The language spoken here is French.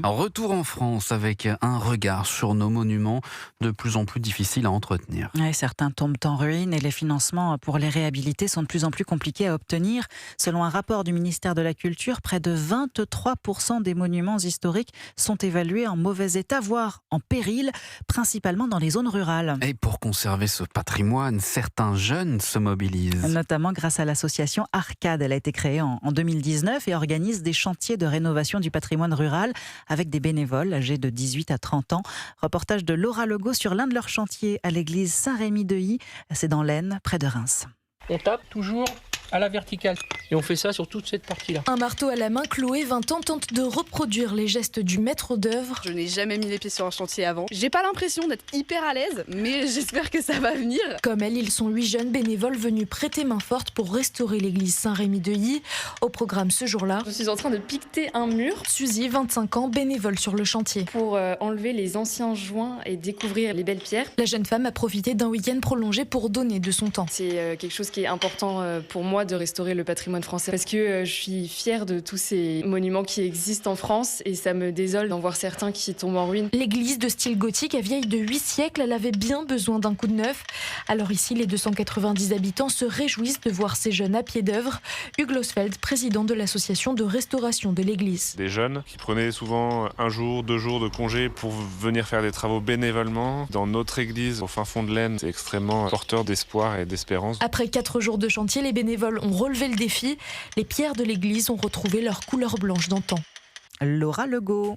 Un retour en France avec un regard sur nos monuments de plus en plus difficiles à entretenir. Ouais, certains tombent en ruine et les financements pour les réhabiliter sont de plus en plus compliqués à obtenir. Selon un rapport du ministère de la Culture, près de 23% des monuments historiques sont évalués en mauvais état, voire en péril, principalement dans les zones rurales. Et pour conserver ce patrimoine, certains jeunes se mobilisent. Notamment grâce à l'association Arcade. Elle a été créée en 2019 et organise des chantiers de rénovation du patrimoine rural avec des bénévoles âgés de 18 à 30 ans. Reportage de Laura Legault sur l'un de leurs chantiers à l'église Saint-Rémy-de-Hy. C'est dans l'Aisne, près de Reims. On tape toujours à la verticale. Et on fait ça sur toute cette partie-là. Un marteau à la main, Chloé, 20 ans, tente de reproduire les gestes du maître d'œuvre. Je n'ai jamais mis les pieds sur un chantier avant. J'ai pas l'impression d'être hyper à l'aise, mais j'espère que ça va venir. Comme elle, ils sont 8 jeunes bénévoles venus prêter main forte pour restaurer l'église Saint-Rémy-de-Hy. Au programme ce jour-là, je suis en train de piqueter un mur. Suzy, 25 ans, bénévole sur le chantier. Pour enlever les anciens joints et découvrir les belles pierres. La jeune femme a profité d'un week-end prolongé pour donner de son temps. C'est quelque chose qui est important pour moi de restaurer le patrimoine français parce que je suis fière de tous ces monuments qui existent en France et ça me désole d'en voir certains qui tombent en ruine. L'église de style gothique est vieille de 8 siècles, elle avait bien besoin d'un coup de neuf. Alors ici, les 290 habitants se réjouissent de voir ces jeunes à pied d'œuvre. Hugues Losfeld, président de l'association de restauration de l'église. Des jeunes qui prenaient souvent 1 jour, 2 jours de congé pour venir faire des travaux bénévolement. Dans notre église, au fin fond de l'Aisne, c'est extrêmement porteur d'espoir et d'espérance. Après 4 jours de chantier, les bénévoles ont relevé le défi. Les pierres de l'église ont retrouvé leur couleur blanche d'antan. Laura Legault.